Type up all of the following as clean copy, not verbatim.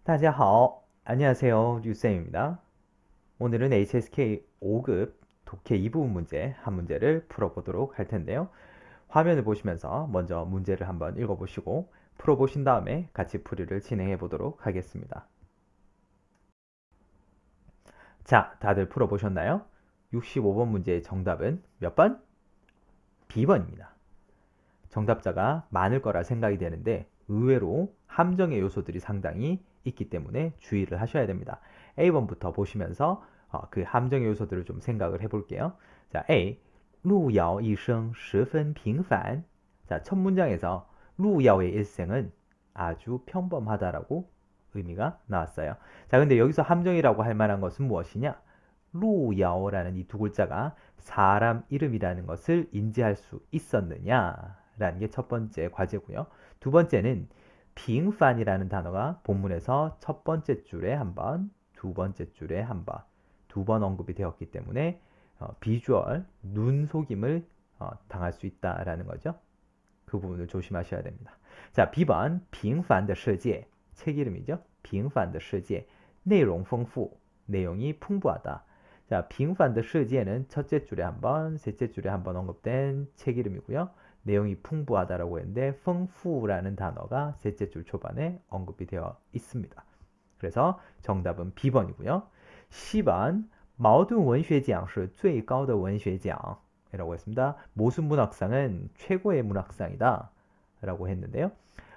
大家好. 안녕하세요. 류쌤입니다. 오늘은 HSK 5급 독해 2부분 문제 한 문제를 풀어보도록 할 텐데요. 화면을 보시면서 먼저 문제를 한번 읽어보시고 풀어보신 다음에 같이 풀이를 진행해 보도록 하겠습니다. 자, 다들 풀어보셨나요? 65번 문제의 정답은 몇 번? B번입니다. 정답자가 많을 거라 생각이 되는데 의외로 함정의 요소들이 상당히 있기 때문에 주의를 하셔야 됩니다. A번부터 보시면서 그 함정의 요소들을 좀 생각을 해볼게요. 자, A. 路遥一生十分平凡. 자, 첫 문장에서 루야오의 일생은 아주 평범하다라고 의미가 나왔어요. 자, 근데 여기서 함정이라고 할 만한 것은 무엇이냐? 루야오라는 이 두 글자가 사람 이름이라는 것을 인지할 수 있었느냐라는 게 첫 번째 과제고요. 두 번째는 빙판이라는 단어가 본문에서 첫 번째 줄에 한 번, 두 번째 줄에 한 번, 두 번 언급이 되었기 때문에 비주얼, 눈속임을 당할 수 있다라는 거죠. 그 부분을 조심하셔야 됩니다. 자, B번, 平凡的世界, 책 이름이죠. 平凡的世界, 内容丰富, 내용이 풍부하다. 자, 平凡的世界는 첫째 줄에 한 번, 셋째 줄에 한 번 언급된 책 이름이고요. 내용이 풍부하다라고 했는데 丰富라는 단어가 셋째 줄 초반에 언급이 되어 있습니다. 그래서 정답은 B번이고요. C번, 茅盾文学奖是最高的文学奖. 이라고 했습니다. 모순문학상은 최고의 문학상이다 라고 했는데요.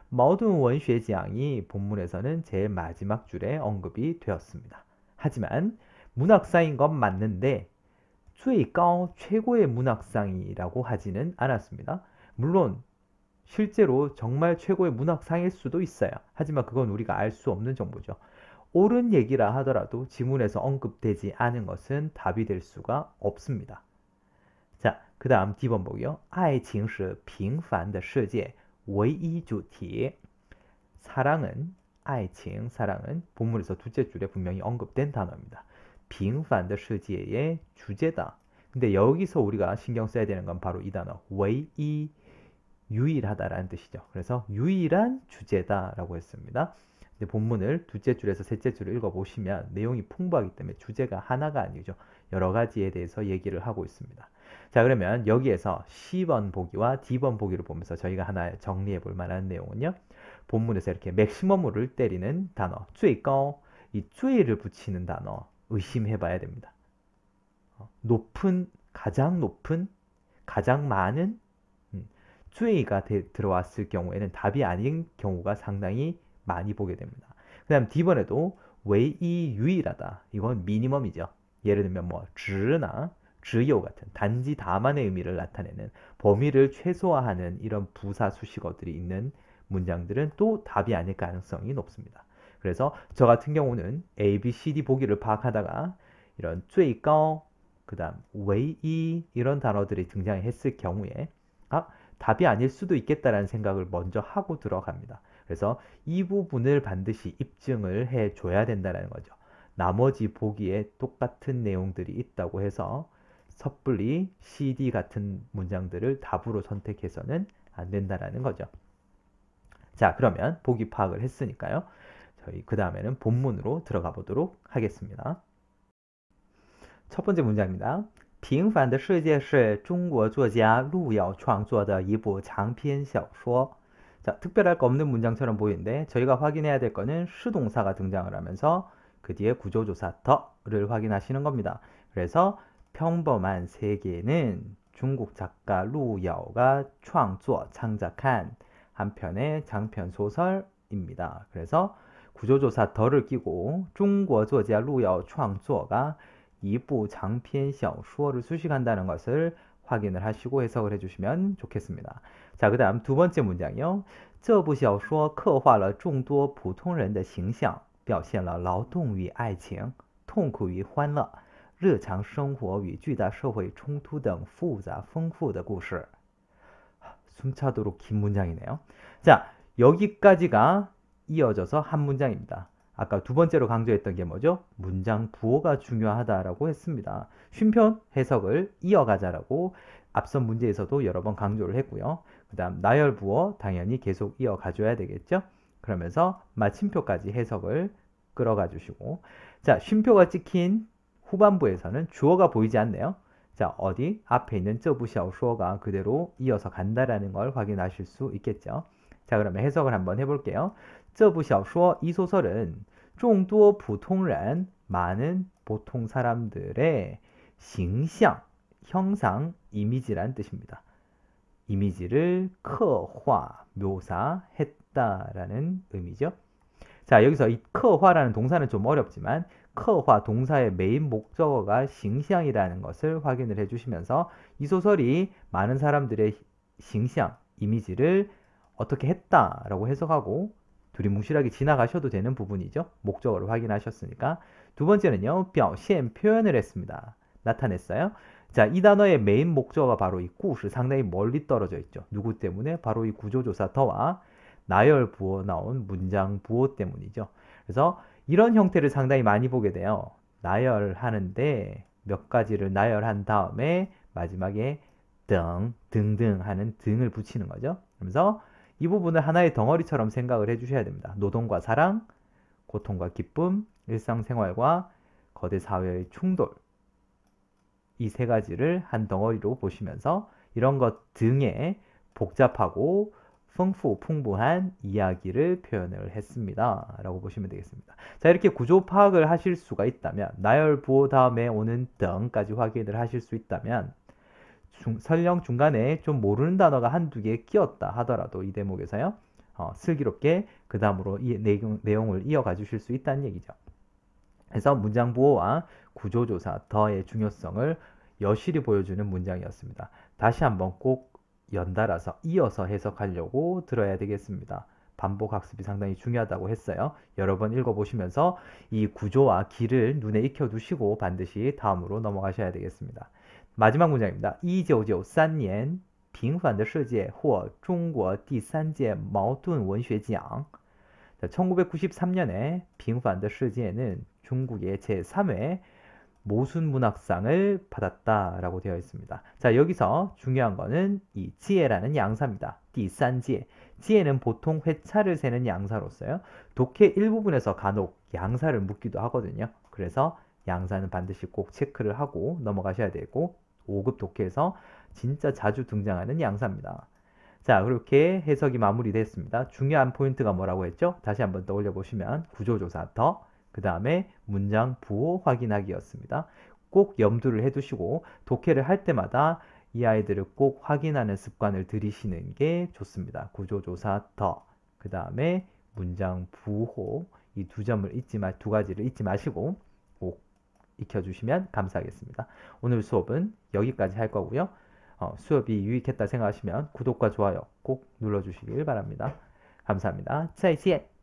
茅盾文学奖이 본문에서는 제일 마지막 줄에 언급이 되었습니다. 하지만 문학상인 건 맞는데 最高 최고의 문학상이라고 하지는 않았습니다. 물론 실제로 정말 최고의 문학상일 수도 있어요. 하지만 그건 우리가 알 수 없는 정보죠. 옳은 얘기라 하더라도 지문에서 언급되지 않은 것은 답이 될 수가 없습니다. 자, 그 다음 D번 보기요. 爱情是平凡的世界唯一主题. 사랑은, 爱情, 사랑은 본문에서 둘째 줄에 분명히 언급된 단어입니다. 平凡的世界의 주제다. 근데 여기서 우리가 신경 써야 되는 건 바로 이 단어, 唯一, 유일하다라는 뜻이죠. 그래서 유일한 주제다라고 했습니다. 근데 본문을 둘째 줄에서 셋째 줄을 읽어보시면 내용이 풍부하기 때문에 주제가 하나가 아니죠. 여러 가지에 대해서 얘기를 하고 있습니다. 자, 그러면 여기에서 C번 보기와 D번 보기를 보면서 저희가 하나 정리해 볼 만한 내용은요. 본문에서 이렇게 맥시멈을 때리는 단어, 最高, 이 最를 붙이는 단어 의심해 봐야 됩니다. 높은, 가장 높은, 가장 많은 最가 들어왔을 경우에는 답이 아닌 경우가 상당히 많이 보게 됩니다. 그 다음 D번에도唯一 유일하다. 이건 미니멈이죠. 예를 들면 뭐 只나 只有 같은 단지 다만의 의미를 나타내는 범위를 최소화하는 이런 부사 수식어들이 있는 문장들은 또 답이 아닐 가능성이 높습니다. 그래서 저 같은 경우는 A, B, C, D 보기를 파악하다가 이런 最高, 그 다음 唯一 이런 단어들이 등장했을 경우에 답이 아닐 수도 있겠다라는 생각을 먼저 하고 들어갑니다. 그래서 이 부분을 반드시 입증을 해줘야 된다는 거죠. 나머지 보기에 똑같은 내용들이 있다고 해서 섣불리 CD 같은 문장들을 답으로 선택해서는 안 된다는 거죠. 자, 그러면 보기 파악을 했으니까요. 저희 그 다음에는 본문으로 들어가 보도록 하겠습니다. 첫 번째 문장입니다. 平凡的世界是中国作家路遥创作的一部长篇小说. 자, 특별할 거 없는 문장처럼 보이는데 저희가 확인해야 될 거는 수동사가 등장을 하면서 그 뒤에 구조조사 더를 확인하시는 겁니다. 그래서 평범한 세계는 중국 작가 루야오가 창작한 한 편의 장편 소설입니다. 그래서 구조조사 더를 끼고 중국作家 루야오 创作가 2부 장편 小说를 수식한다는 것을 확인을 하시고 해석을 해주시면 좋겠습니다. 자, 그 다음 두 번째 문장이요. 这部小说刻画了众多普通人的形象，表现了劳动与爱情、痛苦与欢乐、日常生活与巨大社会冲突等复杂丰富的故事. 숨차도록 긴 문장이네요. 자, 여기까지가 이어져서 한 문장입니다. 아까 두 번째로 강조했던 게 뭐죠? 문장 부호가 중요하다라고 했습니다. 쉼표 해석을 이어가자라고 앞선 문제에서도 여러 번 강조를 했고요. 그 다음 나열 부호 당연히 계속 이어가줘야 되겠죠? 그러면서 마침표까지 해석을 끌어가 주시고 자, 쉼표가 찍힌 후반부에서는 주어가 보이지 않네요. 자, 어디? 앞에 있는 这部小说가 그대로 이어서 간다라는 걸 확인하실 수 있겠죠. 자, 그러면 해석을 한번 해볼게요. 这部小说, 이 소설은 众多普通人, 많은 보통 사람들의 形象, 형상, 이미지란 뜻입니다. 이미지를 刻画, 묘사했다라는 의미죠. 자, 여기서 이 刻画라는 동사는 좀 어렵지만 刻画 동사의 메인 목적어가 形象이라는 것을 확인을 해주시면서 이 소설이 많은 사람들의 形象, 이미지를 어떻게 했다라고 해석하고 두리뭉실하게 지나가셔도 되는 부분이죠. 목적어를 확인하셨으니까. 두 번째는요. 表现 표현을 했습니다. 나타냈어요. 자, 이 단어의 메인 목적어가 바로 이故事, 상당히 멀리 떨어져 있죠. 누구 때문에? 바로 이 구조조사 더와 나열 부호 나온 문장 부호 때문이죠. 그래서 이런 형태를 상당히 많이 보게 돼요. 나열하는데 몇 가지를 나열한 다음에 마지막에 등등 하는 등을 붙이는 거죠. 그래서 이 부분을 하나의 덩어리처럼 생각을 해주셔야 됩니다. 노동과 사랑, 고통과 기쁨, 일상생활과 거대 사회의 충돌, 이 세 가지를 한 덩어리로 보시면서 이런 것 등에 복잡하고 풍부한 이야기를 표현을 했습니다. 라고 보시면 되겠습니다. 자, 이렇게 구조 파악을 하실 수가 있다면 나열 부호 다음에 오는 등까지 확인을 하실 수 있다면 설령 중간에 좀 모르는 단어가 한두 개 끼었다 하더라도 이 대목에서요. 슬기롭게 그 다음으로 이 내용을 이어가 주실 수 있다는 얘기죠. 그래서 문장 부호와 구조조사 더의 중요성을 여실히 보여주는 문장이었습니다. 다시 한번 꼭 연달아서 이어서 해석하려고 들어야 되겠습니다. 반복 학습이 상당히 중요하다고 했어요. 여러 번 읽어보시면서 이 구조와 길을 눈에 익혀두시고 반드시 다음으로 넘어가셔야 되겠습니다. 마지막 문장입니다. 1993年平凡的世界获中国第三届茅盾文学奖 1993년에 平凡的世界는 중국의 제3회 모순문학상을 받았다라고 되어 있습니다. 자, 여기서 중요한 거는 이 지혜라는 양사입니다. 第三届. 지혜는 보통 회차를 세는 양사로서요. 독해 일부분에서 간혹 양사를 묻기도 하거든요. 그래서 양사는 반드시 꼭 체크를 하고 넘어가셔야 되고 5급 독해에서 진짜 자주 등장하는 양사입니다. 자, 그렇게 해석이 마무리됐습니다. 중요한 포인트가 뭐라고 했죠? 다시 한번 떠올려 보시면 구조조사 더, 그 다음에 문장 부호 확인하기였습니다. 꼭 염두를 해두시고 독해를 할 때마다 이 아이들을 꼭 확인하는 습관을 들이시는 게 좋습니다. 구조조사 더, 그 다음에 문장 부호, 이 두 가지를 잊지 마시고 꼭 익혀주시면 감사하겠습니다. 오늘 수업은 여기까지 할 거고요. 수업이 유익했다 생각하시면 구독과 좋아요 꼭 눌러주시길 바랍니다. 감사합니다. 再见.